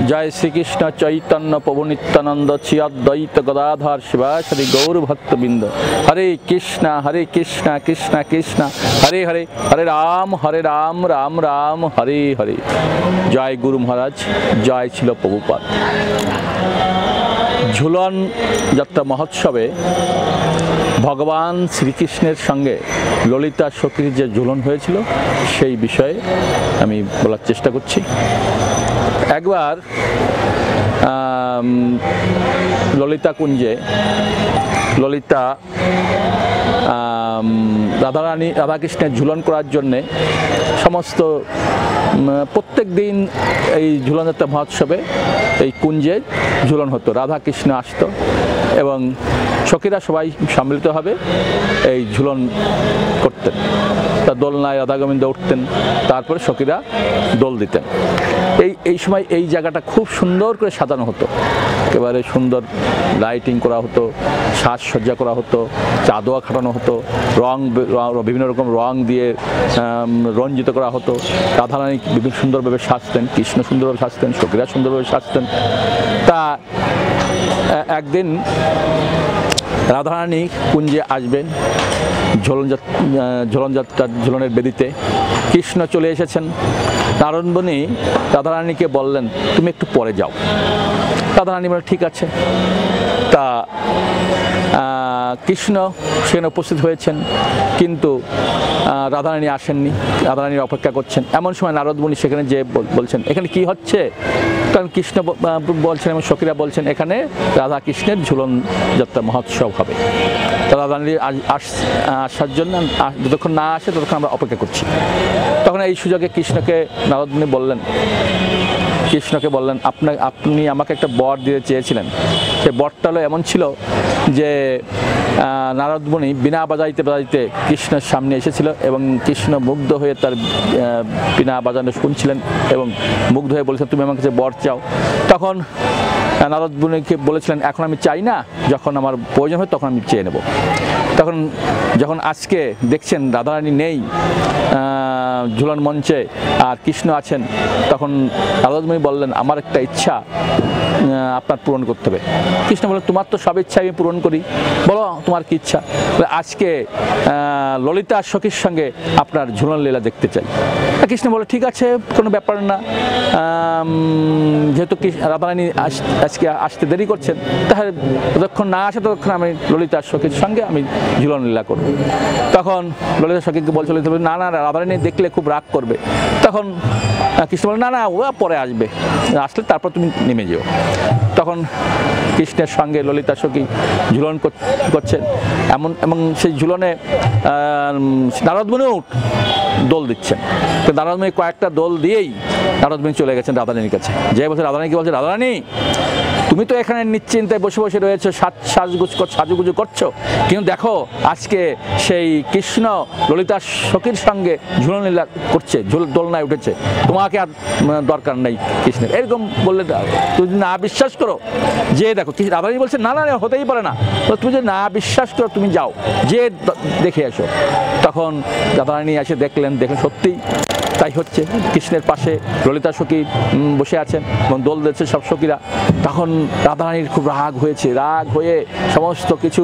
जय श्री कृष्ण चैतन्य प्रभु नित्यानंद श्री अद्वैत गदाधर शिवासादि गौर भक्तबिंद। हरे कृष्णा कृष्णा कृष्णा हरे हरे, हरे राम राम राम हरे हरे। जय गुरु महाराज, जय छिल प्रभुपाद। झुलन यात्रा महोत्सवे भगवान श्रीकृष्णेर संगे ललिता सखीर जे झुलन हয়েছিল সেই বিষয়ে আমি বলার চেষ্টা করছি। একবার ललिता कुंजे ललिता राधारानी राधा कृष्णेर झुलन करार जन्य समस्त प्रत्येक दिन झुलन यात्रा महोत्सवे कुंजे झुलन हतो। राधा कृष्ण आसत एवं सखीरा सबाई सम्मिलित भावे झुलन करतें। दोलनाय राधा गोविंद उठतें, तारपरे सखीरा दोल दितें। এই সময় এই জায়গাটা খুব সুন্দর করে সাজানো হতো, একেবারে সুন্দর লাইটিং করা হতো, সাজসজ্জা করা হতো, চাঁদোয়া খাটানো হতো, বিভিন্ন রকম রং দিয়ে রঞ্জিত করা হতো। রাধারানী বিভিন্ন সুন্দরভাবে সাজতেন, কৃষ্ণ সুন্দরভাবে সাজতেন, সখীরা সুন্দরভাবে সাজতেন। তা একদিন রাধারানী কুঞ্জে আসবেন ঝুলন যাত্রার ঝুলনের বেদিতে। কৃষ্ণ চলে এসেছেন। নারদমুনি রাধারানীকে বললেন, তুমি একটু পরে যাও। রাধারানী বলেন, ঠিক আছে। তা কৃষ্ণ সেখানে উপস্থিত হয়েছেন, কিন্তু রাধারানী আসেননি। রাধারানীর অপেক্ষা করছেন। এমন সময় নারদমুনি সেখানে যে বলছেন, এখানে কি হচ্ছে? কারণ কৃষ্ণ বলছেন এবং সখীরা বলছেন এখানে রাধা কৃষ্ণের ঝুলন যাত্রা মহোৎসব হবে। রাধারানীর আসার জন্য যতক্ষণ না আসে ততক্ষণ আমরা অপেক্ষা করছি। তখন এই সুযোগে নারদমুনি কৃষ্ণকে বললেন, আপনি আমাকে একটা বর দিতে চেয়েছিলেন। সেই বরটা হলো এমন ছিল যে নারদমুনি বিনা বাজাইতে বাজাইতে কৃষ্ণের সামনে এসেছিল এবং কৃষ্ণ মুগ্ধ হয়ে তার বিনা বাজানো শুনছিলেন এবং মুগ্ধ হয়ে বলেছেন, তুমি আমার কাছে বর চাও। তখন নারদমুনিকে বলেছিলেন, এখন আমি চাই না, যখন আমার প্রয়োজন হয় তখন আমি চেয়ে নেব। তখন যখন আজকে দেখছেন রাধারানী নেই ঝুলন মঞ্চে আর কৃষ্ণ আছেন, তখন নারদমুনি বললেন, আমার একটা ইচ্ছা আপনার পূরণ করতে হবে। কৃষ্ণ বললেন, তোমার তো সব ইচ্ছা আমি পূরণ করি, বলো তোমার কি ইচ্ছা? আজকে ললিতা সখীর সঙ্গে আপনার ঝুলন লীলা দেখতে চাই। কৃষ্ণ বলে, ঠিক আছে, কোনো ব্যাপার না। যেহেতু রাধারানী আজকে আসতে দেরি করছেন, তাহলে যতক্ষণ না আসে ততক্ষণ আমি ললিতা সখীর সঙ্গে আমি ঝুলন লীলা করব। তখন ললিতা সখীকে বলছিল, না না, রাধারানী দেখলে খুব রাগ করবে। তখন কৃষ্ণ বলে, না না, ও পরে আসবে, আসলে তারপর তুমি নেমে যেও। তখন কৃষ্ণের সঙ্গে ললিতা সখী ঝুলন করছেন এবং সেই ঝুলনে নারদমুনিও দোল দিচ্ছেন। তো নারদমুনি কয়েকটা দোল দিয়েই নারদমুনি চলে গেছেন রাধারানীর কাছে। যে বলছে রাধারানীকে বলছে, রাধারানী তুমি তো এখানে নিশ্চিন্তায় বসে বসে রয়েছো, সাজুগুজু করছো, কিন্তু দেখো আজকে সেই কৃষ্ণ ললিতা সখীর সঙ্গে ঝুলন লীলা করছে, দোলনায় উঠেছে, তোমাকে আর দরকার নেই কৃষ্ণের। এরকম বললে তুমি যদি না বিশ্বাস করো, যে দেখো রাধারানী বলছে, না না হতেই পারে না, তুমি যদি না বিশ্বাস করো তুমি যাও, যে দেখে আসো। তখন রাধারানী এসে দেখলেন সত্যিই তাই হচ্ছে। কৃষ্ণের পাশে ললিতা সখী বসে আছেন এবং দোল দিচ্ছে সব সখীরা। তখন রাধারানীর খুব রাগ হয়েছে, রাগ হয়ে সমস্ত কিছু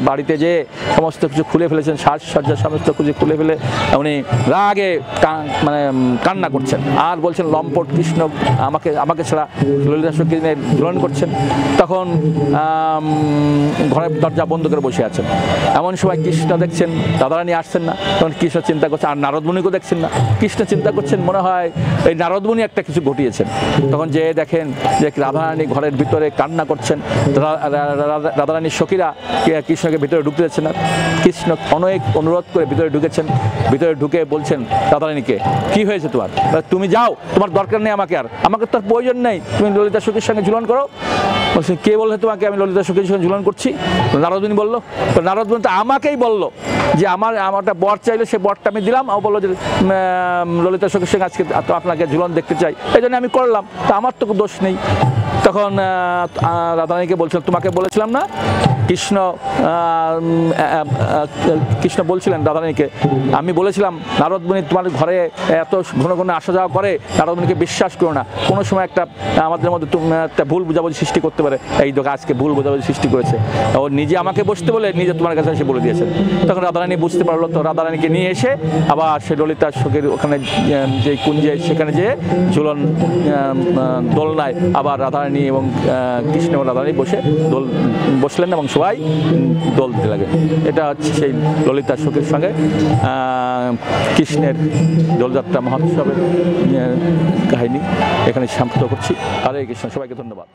বাড়িতে যে সমস্ত কিছু খুলে ফেলেছেন, সাজসজ্জা সমস্ত কিছু খুলে ফেলে উনি রাগে মানে কান্না করছেন আর বলছেন, লম্পট কৃষ্ণ আমাকে ছাড়া ললিতা সখী ঝুলন করছেন। তখন ঘরের দরজা বন্ধ করে বসে আছেন। এমন সময় কৃষ্ণ দেখছেন রাধারানী আসছেন না, তখন কৃষ্ণ চিন্তা করছেন, আর নারদমুনিকেও দেখছেন না। কৃষ্ণ চিন্তা করছেন, মনে হয় এই নারদমুনি একটা কিছু ঘটিয়েছেন। তখন যে দেখেন যে রাধারানী ঘরের ভিতরে কান্না করছেন। রাধারানীর সখীরা কৃষ্ণকে ভিতরে ঢুকতে দিচ্ছেন না। কৃষ্ণ অনেক অনুরোধ করে ভিতরে ঢুকেছেন। ভিতরে ঢুকে বলছেন রাধারানীকে, কি হয়েছে তোমার? তুমি যাও, তোমার দরকার নেই আমাকে, আর আমাকে তার প্রয়োজন নেই, তুমি ললিতা সখীর সঙ্গে ঝুলন করো। বলছেন, কে বললে তোমাকে আমি ললিতা সখীর সঙ্গে ঝুলন করছি? নারদমুনি বললো। নারদমুনি তো আমাকেই বললো যে আমার একটা বর চাইলে, সে বরটা আমি দিলাম। ও বললো যে ললিতা সখীর সঙ্গে আজকে আপনাকে ঝুলন দেখতে চাই, এই জন্য আমি করলাম, তা আমার তো দোষ নেই। তখন রাধারানীকে বলছিলাম, তোমাকে বলেছিলাম না কৃষ্ণ বলছিলেন রাধারানীকে, আমি বলেছিলাম নারদ মুনি তোমার ঘরে এত ঘন ঘন আসা যাওয়া করে, নারদ মুনিকে বিশ্বাস করো না, কোনো সময় আমাদের মধ্যে একটা ভুল বোঝাবুঝি সৃষ্টি করতে পারে, এই দেখো আজকে ভুল বোঝাবুঝি সৃষ্টি করেছে, ও নিজে আমাকে বসতে বলে নিজে তোমার কাছে এসে বলে দিয়েছেন। তখন রাধারানী বুঝতে পারলো, তো রাধারানীকে নিয়ে এসে আবার সে ললিতার শোকের ওখানে যে কুঞ্জে সেখানে যেয়ে ঝুলন দোলনায় আবার রাধারানী এবং কৃষ্ণ এবং রাধারানী বসলেন এবং সবাই দোল দিতে লাগে। এটা হচ্ছে সেই ললিতার শোকের সঙ্গে কৃষ্ণের দোলযাত্রা মহোৎসবের কাহিনী এখানে সমাপ্ত করছি। হরে কৃষ্ণ, সবাইকে ধন্যবাদ।